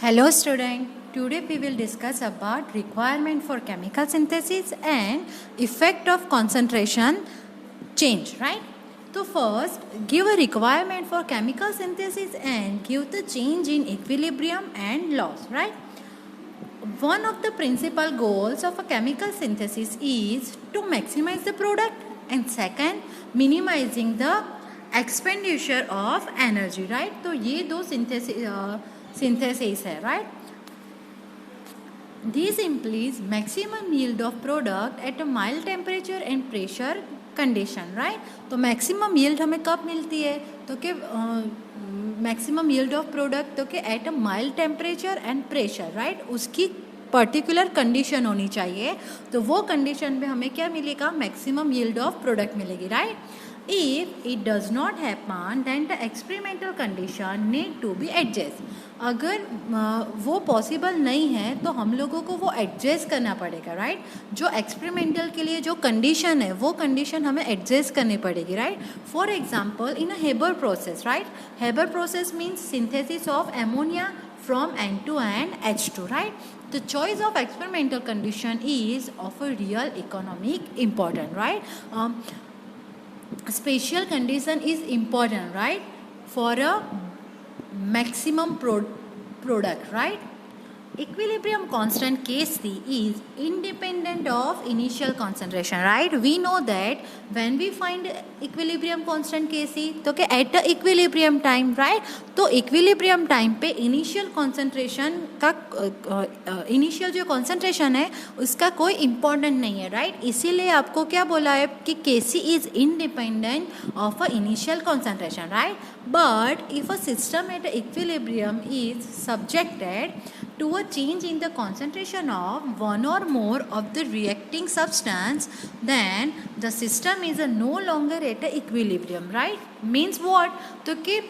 Hello student, today we will discuss about requirement for chemical synthesis and effect of concentration change, right? So first, give a requirement for chemical synthesis and give the change in equilibrium and loss, right? One of the principal goals of a chemical synthesis is to maximize the product and second, minimizing the expenditure of energy, right? तो ये दो synthesis है, right? This implies maximum yield of product at a mild temperature and pressure condition, right? तो maximum yield हमें कब मिलती है? तो कि maximum yield of product तो कि at a mild temperature and pressure, right? उसकी पर्टिकुलर कंडीशन होनी चाहिए, तो वो कंडीशन में हमें क्या मिलेगा? मैक्सिमम यील्ड ऑफ प्रोडक्ट मिलेगी, right? If it does not happen then the experimental condition need to be adjust. अगर वो पॉसिबल नहीं है तो हम लोगों को वो एडजस्ट करना पड़ेगा, राइट? जो एक्सपेरिमेंटल के लिए जो कंडीशन है वो कंडीशन हमें एडजस्ट करनी पड़ेगी, right? For example in a Haber process, right? Haber process means synthesis of ammonia from N2 and H2, right? The choice of experimental condition is of a real economic important, right? Spatial condition is important, right? For a maximum product, right? Equilibrium constant Kc is independent of initial concentration, right? We know that when we find equilibrium constant Kc तो कि at the equilibrium time, right? तो equilibrium time पे initial concentration का initial जो concentration है उसका कोई important नहीं है, right? इसीलिए आपको क्या बोला है कि Kc is independent of a initial concentration, right? But if a system at equilibrium is subjected to a change in the concentration of one or more of the reacting substance, then the system is no longer at a equilibrium, right? Means what? तो कि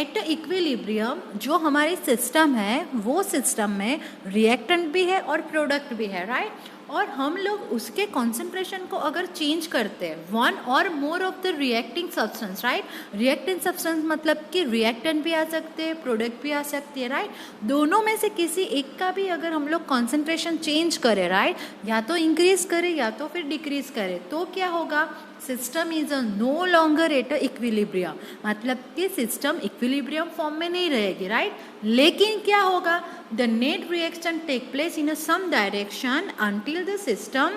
at a equilibrium जो हमारी system है वो system में reactant भी है और प्रोडक्ट भी है, right? और हम लोग उसके कॉन्सेंट्रेशन को अगर चेंज करते हैं वन और more of the reacting substance, right? Reactant substance मतलब कि रिएक्टेंट भी आ सकते हैं, प्रोडक्ट भी आ सकती है, राइट? दोनों में से किसी एक का भी अगर हम लोग कॉन्सेंट्रेशन चेंज करें, राइट, या तो इंक्रीज करें या तो फिर डिक्रीज करें, तो क्या होगा? System is no longer at equilibrium, मतलब कि सिस्टम इक्विलिब्रियम फॉर्म में नहीं रहेगी, राइट? लेकिन क्या होगा? The net reaction take place in some direction until the system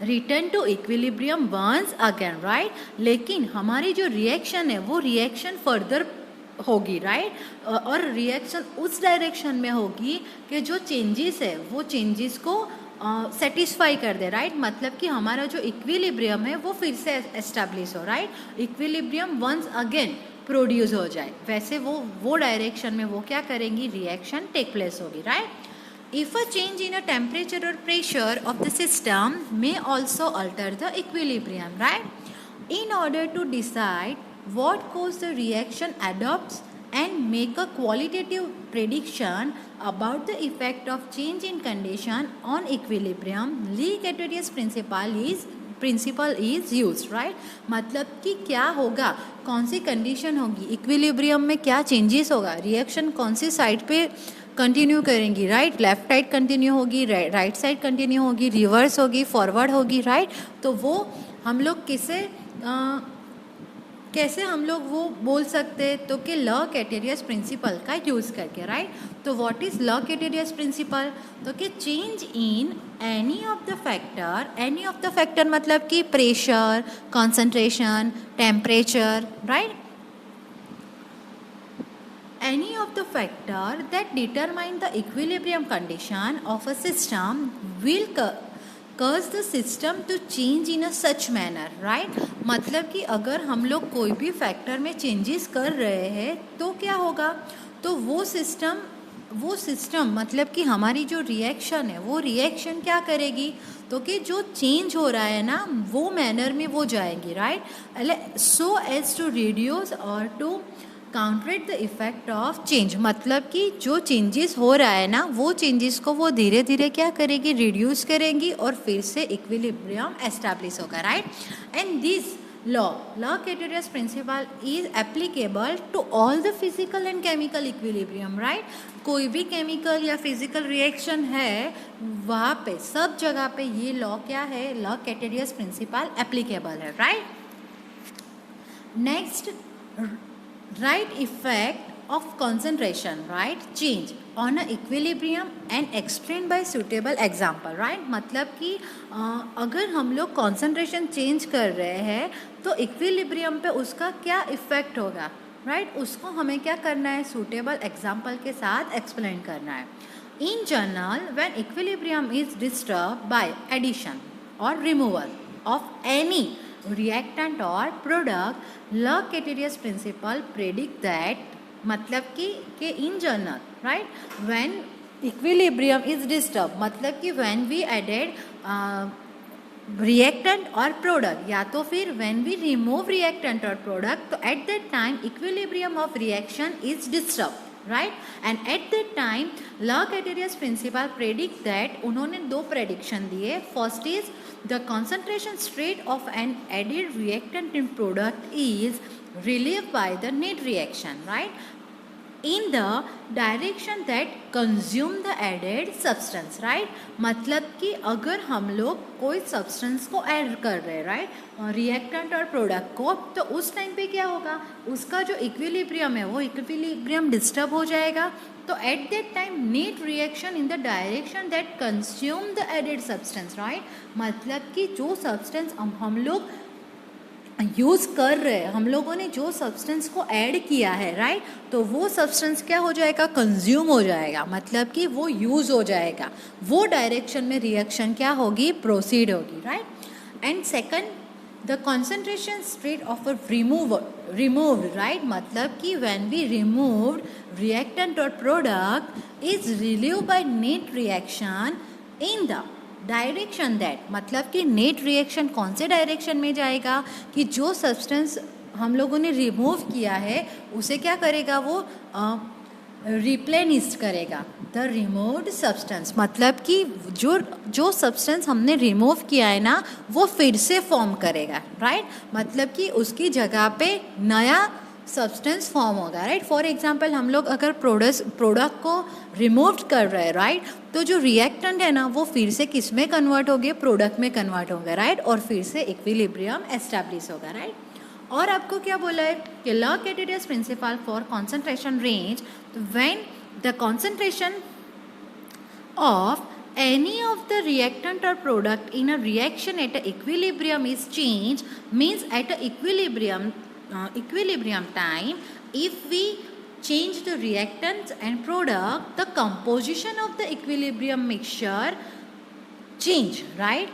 return to equilibrium once again, right? लेकिन हमारी जो रिएक्शन है वो रिएक्शन फर्दर होगी, राइट? और रिएक्शन उस डायरेक्शन में होगी कि जो चेंजेस है वो चेंजेस को सेटिस्फाई कर दे, राइट? मतलब कि हमारा जो इक्विलिब्रियम है वो फिर से एस्टैब्लिश हो, right? Equilibrium once again produce हो जाए, वैसे वो डायरेक्शन में वो क्या करेंगी? रिएक्शन टेक प्लेस होगी, right? If a change in a temperature or pressure of the system may also alter the equilibrium, right? In order to decide what cause the reaction adopts and make a qualitative prediction about the effect of change in condition on equilibrium, Lee-Caterius principle is used, right? मतलब कि क्या होगा, कौन सी condition होगी, equilibrium में क्या changes होगा, reaction कौन सी साइड पे कंटिन्यू करेंगी, राइट? लेफ्ट साइड कंटिन्यू होगी, राइट साइड कंटिन्यू होगी, रिवर्स होगी, फॉरवर्ड होगी, राइट? तो वो हम लोग कैसे हम लोग वो बोल सकते हैं? तो कि ली-कैटेरियस प्रिंसिपल का यूज़ करके, राइट? तो व्हाट इज़ ली-कैटेरियस प्रिंसिपल? तो कि change in any of the factor मतलब कि pressure, concentration, temperature, right? Any of the factor that determine the equilibrium condition of a system will cause the system to change in a such manner, right? मतलब कि अगर हम लोग कोई भी factor में चेंजेस कर रहे हैं तो क्या होगा? तो वो सिस्टम मतलब कि हमारी जो रिएक्शन है वो रिएक्शन क्या करेगी? तो कि जो चेंज हो रहा है ना वो मैनर में वो जाएंगी, right? So as to reduce और to counteract the effect of change, मतलब कि जो चेंजेस हो रहा है ना वो चेंजेस को वो धीरे धीरे क्या करेगी? रिड्यूस करेंगी और फिर से इक्विलिब्रियम एस्टैब्लिश होगा, right? And this law Cartesius principle is applicable to all the physical and chemical equilibrium, right? कोई भी केमिकल या फिजिकल रिएक्शन है वहाँ पे सब जगह पे ये लॉ क्या है, लॉ कैटेरियस प्रिंसिपल एप्लीकेबल है, right? Next, right effect of concentration, right, change on a equilibrium and explained by suitable example, right? मतलब कि अगर हम लोग concentration change कर रहे हैं तो equilibrium पे उसका क्या effect होगा, right? उसको हमें क्या करना है, suitable example के साथ explain करना है. In general, when equilibrium is disturbed by addition or removal of any reactant or product, law Cartesius principle predict that मतलब कि in general, right, when equilibrium is disturb, मतलब कि व्हेन वी एडेड रिएक्टेंट और product, या तो फिर when we remove reactant और product, तो at that time equilibrium of reaction is disturb, right? And at that time Le Chatelier principle predict that, उन्होंने दो प्रेडिक्शन दिए. First is the concentration state of an added reactant in product is relieved by the net reaction, right, in the direction that consume the added substance, right? मतलब कि अगर हम लोग कोई substance को ऐड कर रहे हैं, right, रिएक्टेंट और प्रोडक्ट को, तो उस टाइम पे क्या होगा, उसका जो इक्विलिब्रियम है वो इक्विलिब्रियम डिस्टर्ब हो जाएगा. तो at that time net reaction in the direction that consume the added substance, right? मतलब कि जो सब्सटेंस हम लोग यूज़ कर रहे हैं, हम लोगों ने जो सब्सटेंस को ऐड किया है, राइट, तो वो सब्सटेंस क्या हो जाएगा, कंज्यूम हो जाएगा, मतलब कि वो यूज़ हो जाएगा, वो डायरेक्शन में रिएक्शन क्या होगी, प्रोसीड होगी, right? And second, the concentration state of a removed, right, मतलब कि व्हेन वी रिमूव्ड रिएक्टेंट और product is relieve by net reaction in the direction that, मतलब कि नेट रिएक्शन कौन से डायरेक्शन में जाएगा, कि जो सब्सटेंस हम लोगों ने रिमूव किया है उसे क्या करेगा, वो रिप्लेनिश करेगा द रिमूव्ड सब्सटेंस, मतलब कि जो सब्सटेंस हमने रिमूव किया है ना वो फिर से फॉर्म करेगा, राइट? मतलब कि उसकी जगह पे नया सब्सटेंस फॉर्म होगा, राइट? फॉर एग्जांपल हम लोग अगर प्रोडक्ट को रिमूव कर रहे हैं, राइट, तो जो रिएक्टेंट है ना वो फिर से किस में कन्वर्ट होगे, प्रोडक्ट में कन्वर्ट होगा, राइट, और फिर से इक्विलिब्रियम एस्टैब्लिश होगा, राइट? और आपको क्या बोला है कि Le Chatelier principle for concentration range, तो when the concentration of any of the reactant or product in a reaction at a equilibrium is changed, means at a equilibrium time, if we change the reactants and product, the composition of the equilibrium mixture change, right?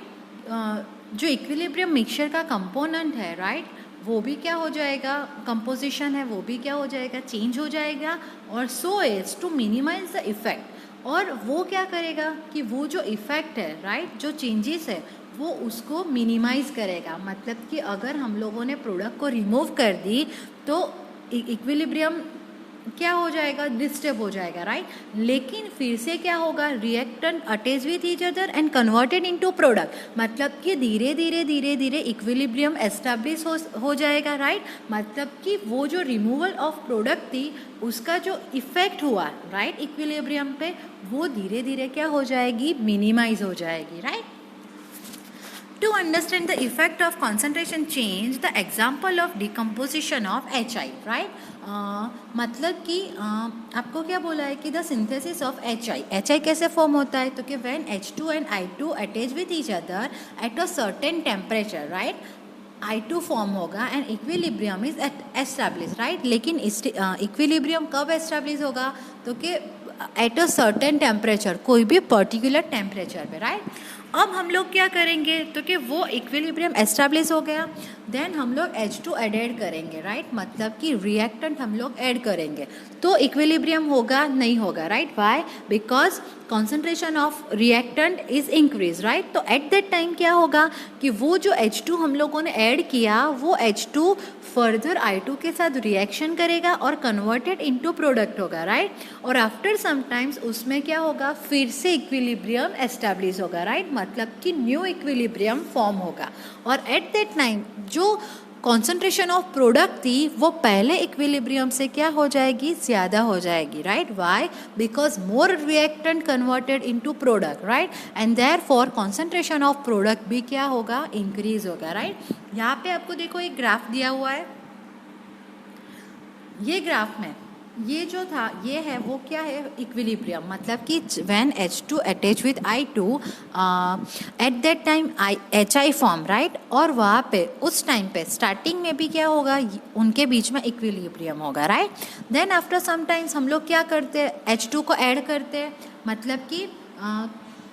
जो equilibrium mixture का component है, right, वो भी क्या हो जाएगा, composition है वो भी क्या हो जाएगा, change हो जाएगा, और so as to minimize the effect. और वो क्या करेगा कि वो जो इफ़ेक्ट है, राइट, जो चेंजेस है वो उसको मिनिमाइज़ करेगा. मतलब कि अगर हम लोगों ने प्रोडक्ट को रिमूव कर दी तो इक्विलिब्रियम क्या हो जाएगा, डिस्टर्ब हो जाएगा, राइट? लेकिन फिर से क्या होगा, reactant attach with each other and converted into product, मतलब कि धीरे धीरे इक्विलिब्रियम एस्टैब्लिश हो जाएगा, राइट? मतलब कि वो जो रिमूवल ऑफ प्रोडक्ट थी उसका जो इफेक्ट हुआ, राइट, इक्विलिब्रियम पे, वो धीरे धीरे क्या हो जाएगी, मिनिमाइज हो जाएगी, right? To understand the effect of concentration change, the example of decomposition of HI, right? मतलब कि आपको क्या बोला है कि the synthesis of HI कैसे फॉर्म होता है, तो कि when H2 and I2 attach with each other at a certain temperature, right? I2 form होगा and equilibrium is establish, right? लेकिन इक्विलिब्रियम कब एस्टैब्लिश होगा, तो कि एट अ सर्टेन टेम्परेचर, कोई भी पर्टिकुलर टेम्परेचर पे, राइट? अब हम लोग क्या करेंगे, तो कि वो इक्विलिब्रियम एस्टैब्लिश हो गया, देन हम लोग H2 ऐड करेंगे, राइट? मतलब कि रिएक्टेंट हम लोग ऐड करेंगे तो इक्विलिब्रियम होगा, नहीं होगा, right? Why? Because concentration of reactant is increase, right? तो एट दैट टाइम क्या होगा कि वो जो H2 हम लोगों ने ऐड किया वो H2 फर्दर I2 के साथ रिएक्शन करेगा और कन्वर्टेड इनटू प्रोडक्ट होगा, राइट? और आफ्टर समटाइम्स उसमें क्या होगा, फिर से इक्विलिब्रियम एस्टैब्लिश होगा, राइट? मतलब कि न्यू इक्विलिब्रियम फॉर्म होगा और एट दैट टाइम जो कॉन्सेंट्रेशन ऑफ प्रोडक्ट थी वो पहले इक्विलिब्रियम से क्या हो जाएगी, ज़्यादा हो जाएगी, right. Why? Because more reactant converted into product, right, and therefore concentration of product भी क्या होगा, इंक्रीज होगा, राइट. यहाँ पे आपको देखो एक ग्राफ दिया हुआ है. ये ग्राफ में ये जो था ये है वो क्या है, इक्विलिब्रियम. मतलब कि when H2 attach with I2 eight that time HI form, right. और वहाँ पे उस टाइम पे स्टार्टिंग में भी क्या होगा, उनके बीच में इक्विलिब्रियम होगा, right. Then after some times हम लोग क्या करते हैं, H2 को ऐड करते हैं. मतलब कि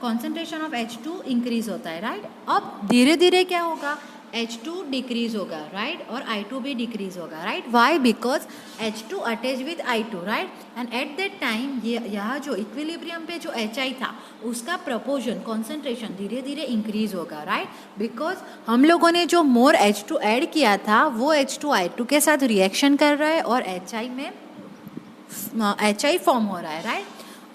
कॉन्सेंट्रेशन ऑफ H2 इंक्रीज होता है, राइट. अब धीरे धीरे क्या होगा, H2 डिक्रीज होगा, राइट, और I2 भी डिक्रीज होगा, right. Why? Because H2 attach with I2, right. And at that time ये यहाँ जो इक्विलिब्रियम पे जो HI था उसका प्रपोर्शन कॉन्सेंट्रेशन धीरे धीरे इंक्रीज होगा, राइट. बिकॉज हम लोगों ने जो मोर H2 ऐड किया था वो H2 I2 के साथ रिएक्शन कर रहा है और HI में HI फॉर्म हो रहा है, राइट.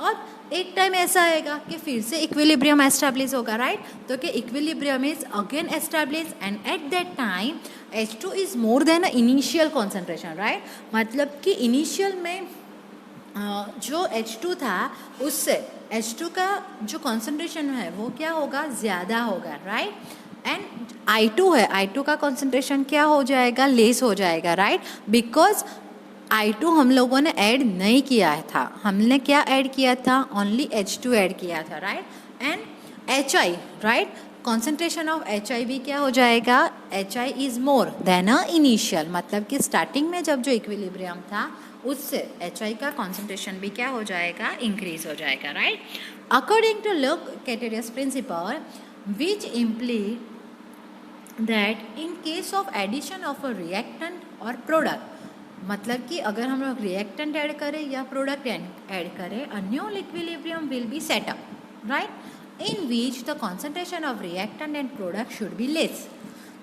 और एक टाइम ऐसा आएगा कि फिर से इक्विलिब्रियम एस्टैब्लिश होगा, राइट. तो कि equilibrium is again establish and at that time H2 is more than initial concentration, right. मतलब कि इनिशियल में जो H2 था उससे H2 का जो कॉन्सेंट्रेशन है वो क्या होगा, ज़्यादा होगा, राइट. एंड I2 है, I2 का कॉन्सेंट्रेशन क्या हो जाएगा, लेस हो जाएगा, राइट. बिकॉज I2 हम लोगों ने ऐड नहीं किया था. हमने क्या ऐड किया था, ओनली H2 ऐड किया था, right. And HI, right, concentration of HI भी क्या हो जाएगा, HI is more than a initial. मतलब कि स्टार्टिंग में जब जो इक्विलिब्रियम था उससे HI का कॉन्सेंट्रेशन भी क्या हो जाएगा, इंक्रीज हो जाएगा, right. According to Le Chatelier principle which implied that in case of addition of a reactant और प्रोडक्ट, मतलब कि अगर हम लोग रिएक्टेंट ऐड करें या प्रोडक्ट ऐड करें, a new equilibrium will be set up, right, in which the concentration of reactant and product should be less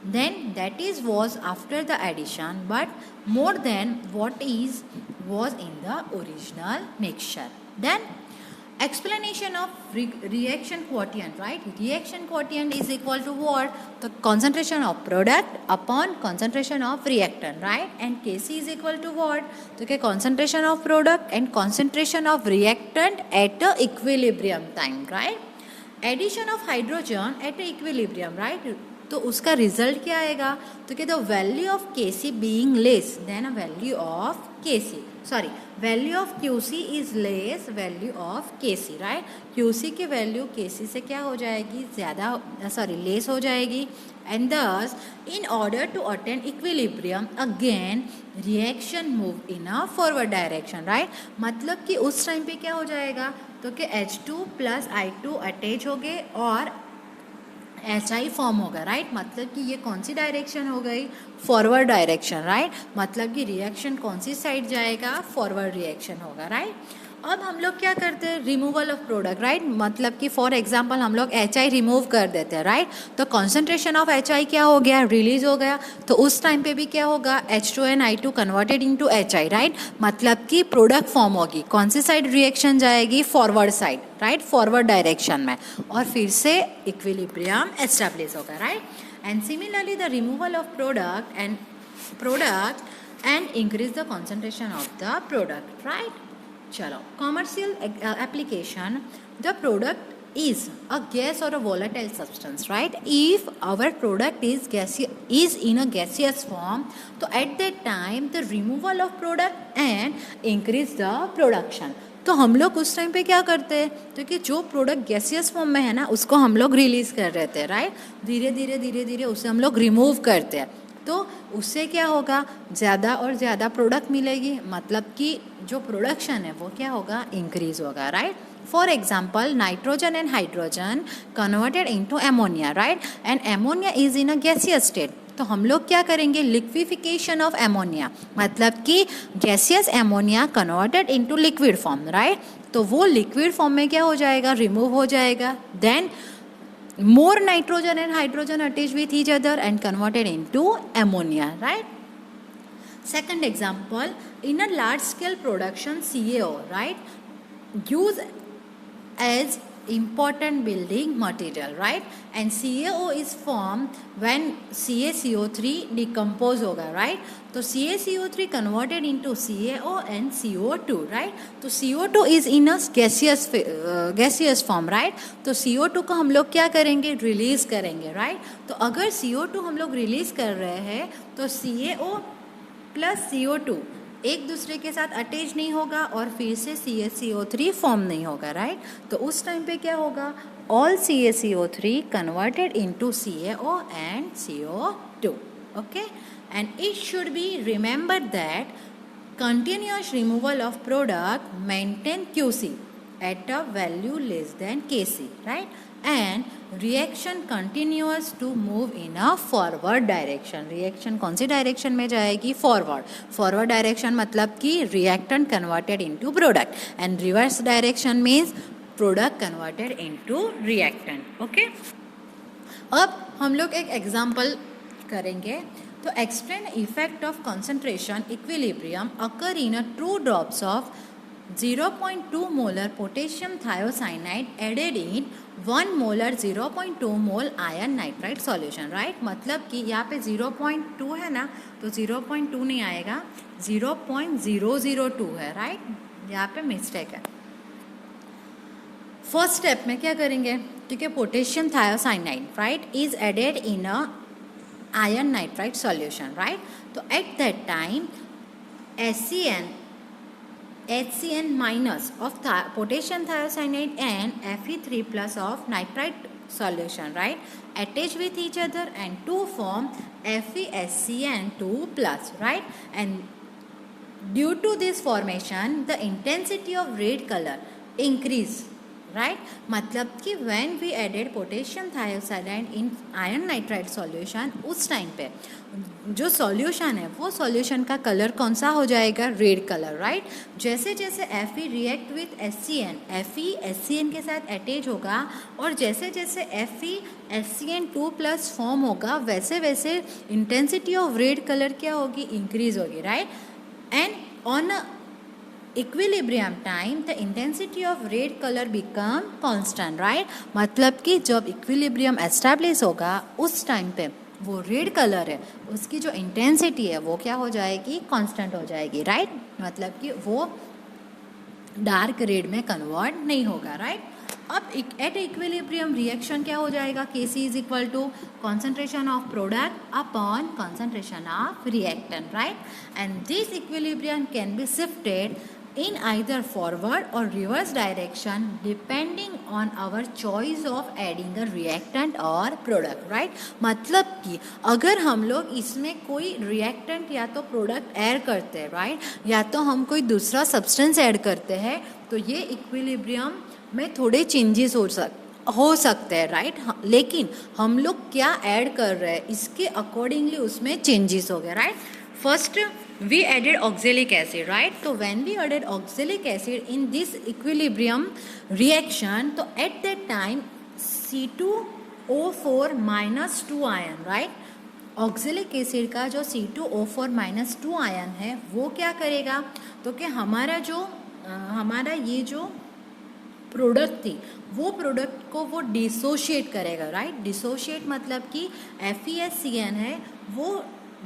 than that is was after the addition but more than what is was in the original mixture. Then explanation of reaction quotient, right. Reaction quotient is equal to what, the concentration of product upon concentration of reactant, right. And Kc is equal to what, तो concentration of product and concentration of reactant at the equilibrium time, right. Addition of hydrogen at the equilibrium, right. तो उसका result क्या आएगा, तो कि the value of Kc being less than a value of Kc, sorry value of Qc is less value of Kc, right. Qc की value Kc से क्या हो जाएगी, ज़्यादा, सॉरी लेस हो जाएगी. And thus in order to attain equilibrium again reaction move in a forward direction, right. मतलब कि उस टाइम पे क्या हो जाएगा, तो कि H2 प्लस I2 अटैच हो गए और HI फॉर्म होगा, राइट. मतलब कि ये कौन सी डायरेक्शन हो गई, फॉरवर्ड डायरेक्शन, राइट. मतलब कि रिएक्शन कौन सी साइड जाएगा, फॉरवर्ड रिएक्शन होगा, राइट. अब हम लोग क्या करते हैं, रिमूवल ऑफ प्रोडक्ट, राइट. मतलब कि फॉर एग्जांपल हम लोग HI रिमूव कर देते हैं, राइट. तो कॉन्सेंट्रेशन ऑफ HI क्या हो गया, रिलीज हो गया. तो उस टाइम पे भी क्या होगा, H2 and I2 converted into HI, right. मतलब कि प्रोडक्ट फॉर्म होगी, कौन सी साइड रिएक्शन जाएगी, forward side, right, forward direction में, और फिर से इक्विलिब्रियम एस्टैब्लिश होगा, right. And similarly the removal of product and increase the concentration of the product, right. चलो, commercial application, the product is a gas or a volatile substance, right. If our product is in a gaseous form, so at that time the removal of product and increase the production. तो हम लोग उस time पे क्या करते हैं, तो कि जो प्रोडक्ट गैसियस फॉर्म में है ना उसको हम लोग रिलीज कर देते हैं, राइट. धीरे धीरे उसे हम लोग रिमूव करते हैं. तो उससे क्या होगा, ज़्यादा और ज़्यादा प्रोडक्ट मिलेगी. मतलब कि जो प्रोडक्शन है वो क्या होगा, इंक्रीज होगा, right. For example nitrogen and hydrogen converted into ammonia, right. And ammonia is in a gaseous state. तो हम लोग क्या करेंगे, लिक्विफिकेशन ऑफ एमोनिया, मतलब कि gaseous ammonia converted into liquid form, right. तो वो लिक्विड फॉर्म में क्या हो जाएगा, रिमूव हो जाएगा. Then more nitrogen and hydrogen attached with each other and converted into ammonia, right. Second example, in a large scale production CaO, right, used as important building material, right? And CaO is formed when CaCO3 decompose होगा, right? तो CaCO3 converted into CaO and CO2, right? तो CO2 is in a gaseous form, right? तो CO2 को हम लोग क्या करेंगे, release करेंगे, right? तो अगर CO2 हम लोग रिलीज कर रहे हैं तो CaO प्लस CO2 एक दूसरे के साथ अटैच नहीं होगा और फिर से CaCO3 फॉर्म नहीं होगा, राइट? तो उस टाइम पे क्या होगा, all CaCO3 converted into CaO and CO2, okay? And it should be remember that continuous removal of product maintain QC at a value less than Kc, right? And reaction continues to move in a forward direction. Reaction कौन सी direction में जाएगी, forward direction मतलब कि reactant converted into product and reverse direction means product converted into reactant, okay? अब हम लोग एक example करेंगे. तो explain effect of concentration equilibrium occur in a 2 drops of 0.2 molar potassium thiocyanide added in 1 molar 0.2 mole iron nitrite solution, right? मतलब कि यहाँ पे 0.2 है ना, तो 0.2 नहीं आएगा, 0.002 है, right? यहाँ पे मिस्टेक है. फर्स्ट स्टेप में क्या करेंगे, ठीक है, potassium thiocyanate, right, is added in a iron nitrite solution, right? So at that time HCN minus of potassium thiocyanide and Fe3 plus of nitrite solution, right, attach with each other and to form FeSCN2 plus, right? And due to this formation the intensity of red color increase, right? मतलब कि when we added potassium thiocyanate in iron nitrite solution, उस time पे जो solution है वो solution का colour कौन सा हो जाएगा, रेड कलर, राइट? जैसे जैसे Fe react with HCN, Fe HCN के साथ अटैच होगा और जैसे जैसे FeSCN2 प्लस फॉर्म होगा वैसे वैसे इंटेंसिटी ऑफ रेड कलर क्या होगी, इंक्रीज होगी, right? And on equilibrium time the intensity of red colour become constant, right? मतलब कि जब इक्विलिब्रियम एस्टैब्लिश होगा उस टाइम पे वो रेड कलर है उसकी जो इंटेंसिटी है वो क्या हो जाएगी, कांस्टेंट हो जाएगी, राइट? मतलब कि वो डार्क रेड में कन्वर्ट नहीं होगा, राइट? अब एट इक्विलिब्रियम रिएक्शन क्या हो जाएगा, Kc is equal to concentration of product upon concentration of reactant, right? And this equilibrium can be shifted in either forward or reverse direction depending on our choice of adding a reactant or product, right? मतलब कि अगर हम लोग इसमें कोई reactant या तो product add करते हैं, right, या तो हम कोई दूसरा substance ऐड करते हैं तो ये equilibrium में थोड़े changes हो सकते हैं, राइट? लेकिन हम लोग क्या ऐड कर रहे हैं इसके अकॉर्डिंगली उसमें चेंजेस हो गए, right? First we added oxalic acid, right? So when we added oxalic acid in this equilibrium reaction, so at that time C2O4 minus 2 ion, right? Oxalic acid का जो C2O4 minus 2 आयन है वो क्या करेगा, तो कि हमारा ये जो प्रोडक्ट थी वो प्रोडक्ट को वो डिसोशिएट करेगा, राइट? डिसोशिएट मतलब कि FeSCN है वो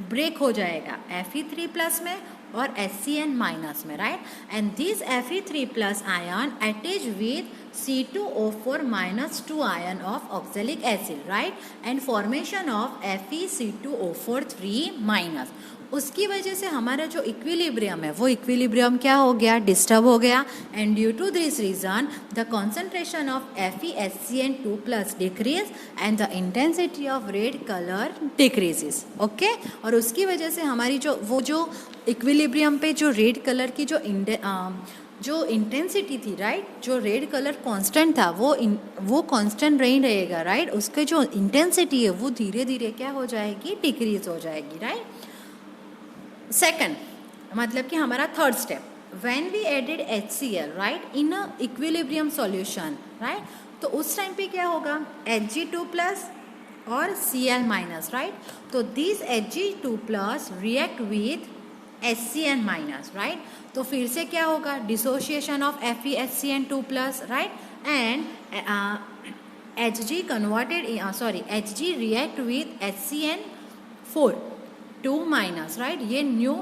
ब्रेक हो जाएगा Fe3 प्लस में और HCN माइनस में, right? And this Fe3 plus ion attach with C2O4 minus 2 ion of oxalic acid, right? And formation of FeC2O4 3 minus. उसकी वजह से हमारा जो इक्विलिब्रियम है वो इक्विलिब्रियम क्या हो गया, डिस्टर्ब हो गया. And due to this reason the concentration of FeSCN2 plus decrease and the intensity of red colour decreases, okay? और उसकी वजह से हमारी जो इक्विलिब्रियम पे जो रेड कलर की जो इंटेंसिटी थी, राइट, जो रेड कलर कांस्टेंट था वो कांस्टेंट नहीं रहेगा, राइट? उसके जो इंटेंसिटी है वो धीरे धीरे क्या हो जाएगी, डिक्रीज हो जाएगी, राइट? सेकंड मतलब कि हमारा third step, when we added HCl, right, in a equilibrium solution, right, तो उस टाइम पे क्या होगा, Hg2 प्लस और Cl माइनस, राइट? तो this Hg2 plus react with HCN minus, right. तो फिर से क्या होगा, dissociation of FeHCN2 plus, right, and Hg react with HCN4 2 minus, right, ये न्यू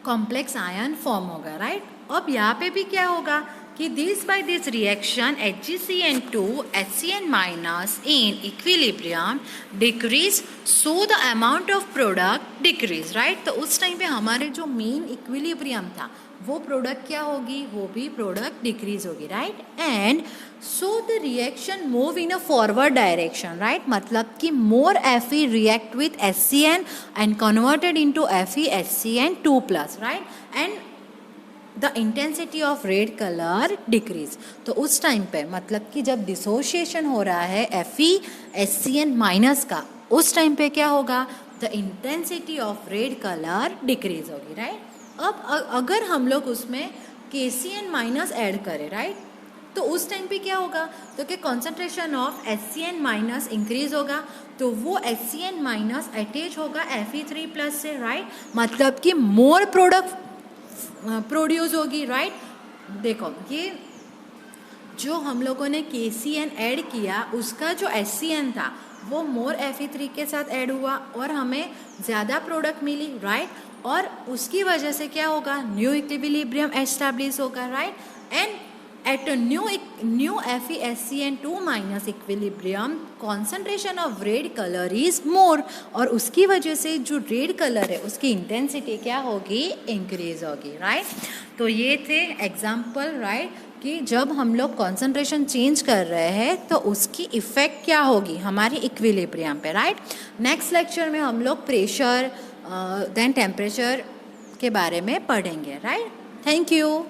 कॉम्प्लेक्स आयन फॉर्म होगा, राइट। अब यहाँ पे भी क्या होगा कि this by this reaction HgCN2 HCN minus in equilibrium decrease, so the amount of product decrease, right. तो उस टाइम पे हमारे जो मेन इक्विलिब्रियम था वो प्रोडक्ट क्या होगी, वो भी प्रोडक्ट डिक्रीज होगी, right. And so the reaction move in a forward direction, right, मतलब कि मोर Fe react with HCN and converted into FeHCN2 plus, right, and the intensity of red colour decrease. तो उस time पे मतलब कि जब dissociation हो रहा है FeHCN माइनस का, उस टाइम पे क्या होगा, the intensity of red colour decrease होगी, राइट। अब अगर हम लोग उसमें KCN माइनस ऐड करें, राइट, तो उस टाइम पे क्या होगा, तो कि concentration of HCN minus increase होगा, तो वो HCN माइनस अटैच होगा Fe3 प्लस से, राइट, मतलब कि मोर प्रोडक्ट प्रोड्यूस होगी, राइट। देखो ये जो हम लोगों ने KCN ऐड किया उसका जो HCN था वो मोर Fe3 के साथ ऐड हुआ और हमें ज़्यादा प्रोडक्ट मिली, राइट, और उसकी वजह से क्या होगा, न्यू इक्विलिब्रियम एस्टैब्लिश होगा, right, and at new FeHCN2 minus equilibrium concentration of red colour is more, और उसकी वजह से जो रेड कलर है उसकी इंटेंसिटी क्या होगी, इंक्रीज होगी, राइट। तो ये थे एग्जाम्पल, राइट, कि जब हम लोग कॉन्सेंट्रेशन चेंज कर रहे हैं तो उसकी इफ़ेक्ट क्या होगी हमारी इक्विलिब्रियम पे, राइट। नेक्स्ट लेक्चर में हम लोग प्रेशर देन टेम्परेचर के बारे में पढ़ेंगे, राइट। Thank you.